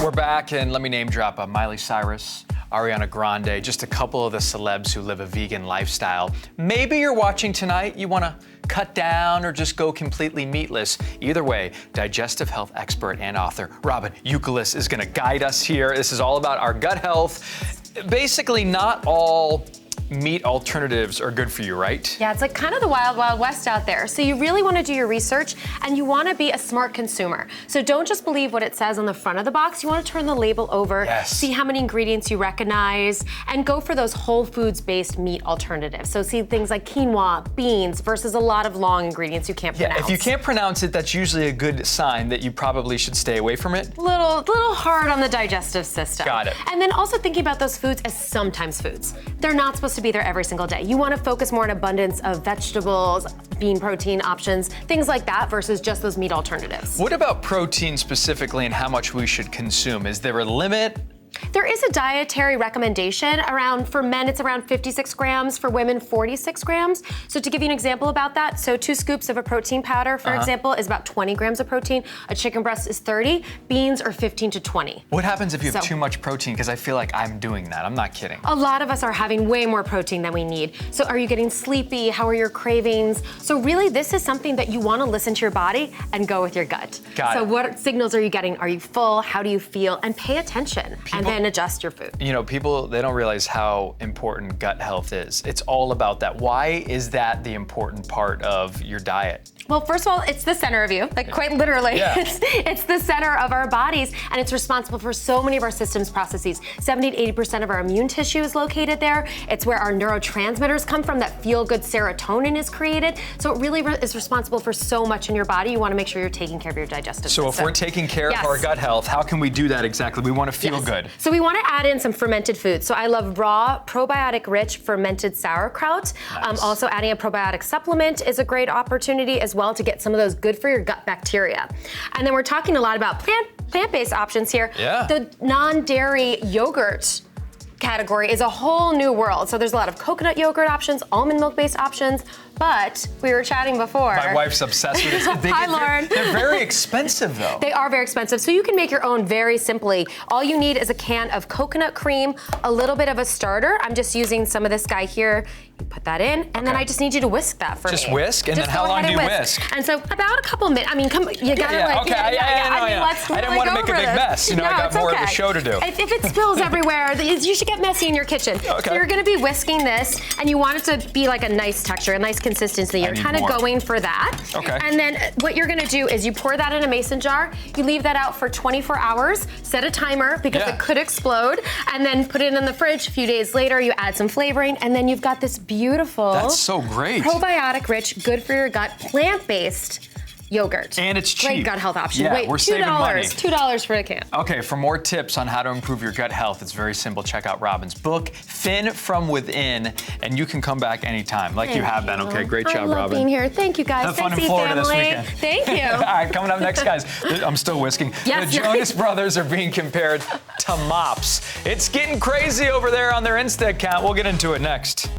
We're back, and let me name drop Miley Cyrus, Ariana Grande, just a couple of the celebs who live a vegan lifestyle. Maybe you're watching tonight, you want to cut down or just go completely meatless. Either way, digestive health expert and author Robyn Youkilis is going to guide us here. This is all about our gut health. Basically, not all meat alternatives are good for you, right? Yeah, it's like kind of the wild, wild west out there. So you really want to do your research and you want to be a smart consumer. So don't just believe what it says on the front of the box. You want to turn the label over, see how many ingredients you recognize, and go for those whole foods-based meat alternatives. So see things like quinoa, beans, versus a lot of long ingredients you can't pronounce. Yeah, if you can't pronounce it, that's usually a good sign that you probably should stay away from it. Little hard on the digestive system. Got it. And then also thinking about those foods as sometimes foods. They're not supposed to be there every single day. You want to focus more on abundance of vegetables, bean protein options, things like that versus just those meat alternatives. What about protein specifically and how much we should consume? Is there a limit? There is a dietary recommendation for men, it's around 56 grams, for women, 46 grams. So to give you an example about that, so 2 scoops of a protein powder, for example, is about 20 grams of protein. A chicken breast is 30, beans are 15 to 20. What happens if you have too much protein? Because I feel like I'm doing that, I'm not kidding. A lot of us are having way more protein than we need. So are you getting sleepy? How are your cravings? So really, this is something that you want to listen to your body and go with your gut. So what signals are you getting? Are you full? How do you feel? And pay attention. And then adjust your food. You know, people, they don't realize how important gut health is. It's all about that. Why is that the important part of your diet? Well, first of all, it's the center of you, like quite literally. Yeah. It's the center of our bodies, and it's responsible for so many of our systems processes. 70 to 80% of our immune tissue is located there. It's where our neurotransmitters come from, that feel-good serotonin is created. So it really is responsible for so much in your body. You want to make sure you're taking care of your digestive system. So if we're taking care of our gut health, how can we do that exactly? We want to feel good. So we want to add in some fermented foods. So I love raw, probiotic-rich fermented sauerkraut. Also adding a probiotic supplement is a great opportunity as well to get some of those good for your gut bacteria. And then we're talking a lot about plant-based options here. The non-dairy yogurt category is a whole new world. So there's a lot of coconut yogurt options, almond milk-based options, but we were chatting before. My wife's obsessed with this. Hi, Lauren. They're very expensive, though. They are very expensive. So you can make your own very simply. All you need is a can of coconut cream, a little bit of a starter. I'm just using some of this guy here. You put that in, and then I just need you to whisk that for me. Just whisk? And then how long do you whisk? And so about a couple minutes. I mean, come, you gotta let's I didn't want to make a big mess. You know, I got more of a show to do. If it spills everywhere, you should get messy in your kitchen. So you're gonna be whisking this, and you want it to be like a nice texture, a nice consistency. You're kind of going for that. And then what you're gonna do is you pour that in a mason jar, you leave that out for 24 hours, set a timer because it could explode, and then put it in the fridge. A few days later, you add some flavoring, and then you've got this beautiful, that's so great, probiotic-rich, good for your gut, plant-based yogurt. And it's cheap. Great gut health option. Yeah, Wait, we're saving money. $2 for a can. Okay, for more tips on how to improve your gut health, it's very simple. Check out Robyn's book, Thin from Within, and you can come back anytime, like you have been. Okay, great job, Robyn. I love being here. Thank you, guys. Have fun in Florida this weekend. Thank you. All right, coming up next, guys. I'm still whisking. The Jonas Brothers are being compared to mops. It's getting crazy over there on their Insta account. We'll get into it next.